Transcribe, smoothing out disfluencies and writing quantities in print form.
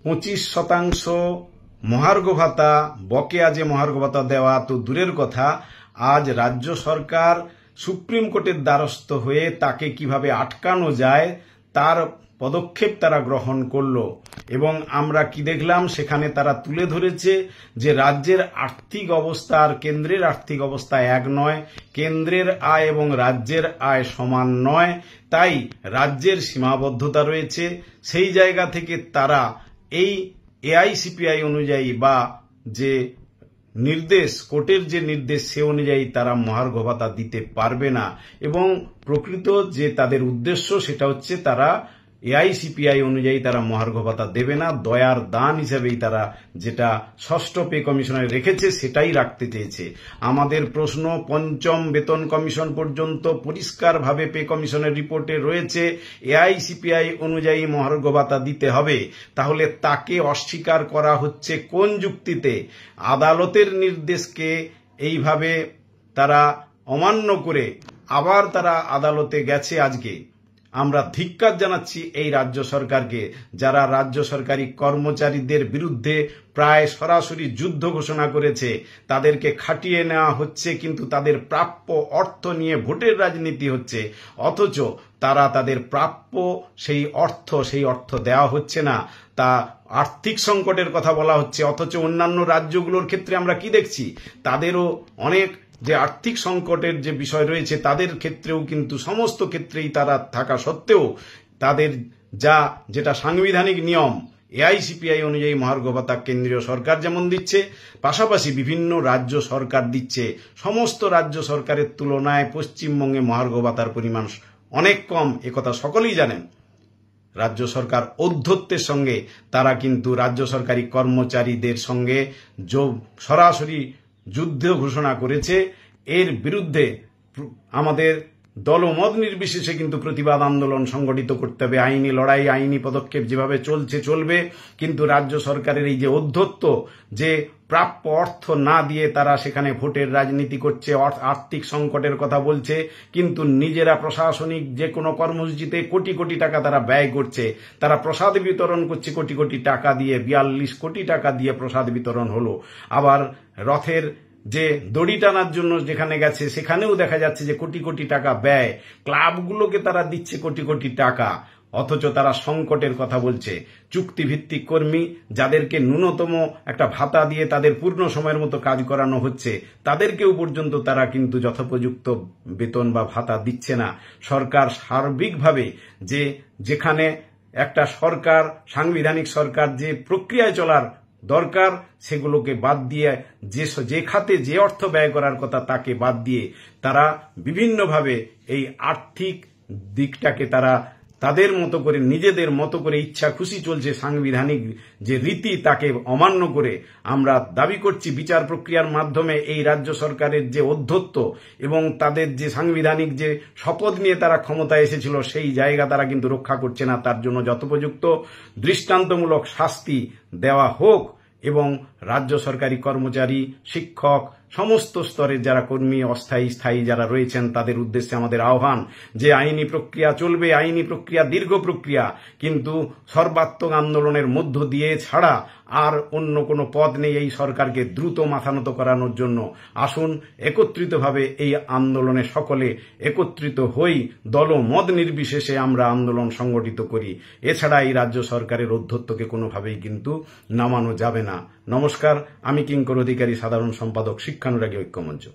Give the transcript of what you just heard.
25% মহার্ঘ ভাতা, বকেয়া যে মহার্ঘ ভাতা দেওয়া তো দূরের কথা, আজ রাজ্য সরকার সুপ্রিম কোর্টের দ্বারস্থ হয়ে তাকে কিভাবে আটকানো যায় তার পদক্ষেপ তারা গ্রহণ করলো। এবং আমরা কি দেখলাম, সেখানে তারা তুলে ধরেছে যে রাজ্যের আর্থিক অবস্থা আর কেন্দ্রের আর্থিক অবস্থা এক নয়, কেন্দ্রের আয় এবং রাজ্যের আয় সমান নয়, তাই রাজ্যের সীমাবদ্ধতা রয়েছে। সেই জায়গা থেকে তারা এই এআইসিপিআই অনুযায়ী বা যে নির্দেশ, কোর্টের যে নির্দেশ সে অনুযায়ী তারা মহার্ঘ ভাতা দিতে পারবে না। এবং প্রকৃত যে তাদের উদ্দেশ্য সেটা হচ্ছে তারা এআইসিপিআই অনুযায়ী তারা মহার্ঘ ভাতা দেবে না, দয়ার দান হিসেবেই তারা যেটা ষষ্ঠ পে কমিশনে রেখেছে সেটাই রাখতে চেয়েছে। আমাদের প্রশ্ন, পঞ্চম বেতন কমিশন পর্যন্ত পরিষ্কারভাবে পে কমিশনের রিপোর্টে রয়েছে এআইসিপিআই অনুযায়ী মহার্ঘ ভাতা দিতে হবে, তাহলে তাকে অস্বীকার করা হচ্ছে কোন যুক্তিতে? আদালতের নির্দেশকে এইভাবে তারা অমান্য করে আবার তারা আদালতে গেছে। আজকে আমরা ধিক্কার জানাচ্ছি এই রাজ্য সরকারকে, যারা রাজ্য সরকারি কর্মচারীদের বিরুদ্ধে প্রায় সরাসরি যুদ্ধ ঘোষণা করেছে। তাদেরকে খাটিয়ে নেওয়া হচ্ছে, কিন্তু তাদের প্রাপ্য অর্থ নিয়ে ভোটের রাজনীতি হচ্ছে, অথচ তারা তাদের প্রাপ্য সেই অর্থ দেওয়া হচ্ছে না। তা আর্থিক সংকটের কথা বলা হচ্ছে, অথচ অন্যান্য রাজ্যগুলোর ক্ষেত্রে আমরা কি দেখছি, তাদেরও অনেক যে আর্থিক সংকটের যে বিষয় রয়েছে তাদের ক্ষেত্রেও কিন্তু সমস্ত ক্ষেত্রেই তারা থাকা সত্ত্বেও তাদের যেটা সাংবিধানিক নিয়ম এআইসিপিআই অনুযায়ী মহার্ঘ ভাতা কেন্দ্রীয় সরকার যেমন দিচ্ছে, পাশাপাশি বিভিন্ন রাজ্য সরকার দিচ্ছে। সমস্ত রাজ্য সরকারের তুলনায় পশ্চিমবঙ্গে মহার্ঘ ভাতার পরিমাণ অনেক কম, একথা সকলেই জানেন। রাজ্য সরকার ঔদ্ধত্যের সঙ্গে তারা কিন্তু রাজ্য সরকারি কর্মচারীদের সঙ্গে সরাসরি যুদ্ধ ঘোষণা করেছে। এর বিরুদ্ধে আমাদের দলমত নির্বিশেষে কিন্তু প্রতিবাদ আন্দোলন সংগঠিত করতে হবে। আইনি লড়াই, আইনি পদক্ষেপ যেভাবে চলবে, কিন্তু রাজ্য সরকারের এই যে ঔদ্ধত্য, যে প্রাপ্য অর্থ না দিয়ে তারা সেখানে ভোটের রাজনীতি করছে, আর্থিক সংকটের কথা বলছে, কিন্তু নিজেরা প্রশাসনিক যে কোনো কর্মসূচিতে কোটি কোটি টাকা তারা ব্যয় করছে। তারা প্রসাদ বিতরণ করছে কোটি কোটি টাকা দিয়ে, 42 কোটি টাকা দিয়ে প্রসাদ বিতরণ হলো। আবার রথের যে দড়ি টানার জন্য যেখানে গেছে সেখানেও দেখা যাচ্ছে যে কোটি কোটি টাকা ব্যয়, ক্লাবগুলোকে তারা দিচ্ছে কোটি কোটি টাকা, অথচ তারা সংকটের কথা বলছে। চুক্তিভিত্তিক কর্মী যাদেরকে ন্যূনতম একটা ভাতা দিয়ে তাদের পূর্ণ সময়ের মতো কাজ করানো হচ্ছে, তাদেরকেও পর্যন্ত তারা কিন্তু যথোপযুক্ত বেতন বা ভাতা দিচ্ছে না। সরকার সার্বিকভাবে যেখানে একটা সরকার, সাংবিধানিক সরকার যে প্রক্রিয়ায় চলার দরকার সেগুলোকে বাদ দিয়ে, যে খাতে যে অর্থ ব্যয় করার কথা তাকে বাদ দিয়ে তারা বিভিন্নভাবে এই আর্থিক দিকটাকে তারা তাদের মতো করে, নিজেদের মতো করে ইচ্ছা খুশি চলছে। সাংবিধানিক যে রীতি তাকে অমান্য করে আমরা দাবি করছি বিচার প্রক্রিয়ার মাধ্যমে এই রাজ্য সরকারের যে ঔদ্ধত্য এবং তাদের যে সাংবিধানিক যে শপথ নিয়ে তারা ক্ষমতায় এসেছিল সেই জায়গা তারা কিন্তু রক্ষা করছে না। তার জন্য যথোপযুক্ত দৃষ্টান্তমূলক শাস্তি দেওয়া হোক এবং রাজ্য সরকারি কর্মচারী, শিক্ষক, সমস্ত স্তরের যারা কর্মী, অস্থায়ী স্থায়ী যারা রয়েছেন তাদের উদ্দেশ্যে আমাদের আহ্বান যে আইনি প্রক্রিয়া চলবে, আইনি প্রক্রিয়া দীর্ঘ প্রক্রিয়া, কিন্তু সর্বাত্মক আন্দোলনের মধ্য দিয়ে ছাড়া আর অন্য কোনো পথ নেই এই সরকারকে দ্রুত মাথানত করানোর জন্য। আসুন একত্রিতভাবে এই আন্দোলনে সকলে একত্রিত হই, দলমত নির্বিশেষে আমরা আন্দোলন সংগঠিত করি। এছাড়া এই রাজ্য সরকারের ঔদ্ধত্যকে কোনোভাবেই কিন্তু নামানো যাবে না। নমস্কার, আমি কিঙ্কর অধিকারী, সাধারণ সম্পাদক, শিক্ষানুরাগী ঐক্যমঞ্চ।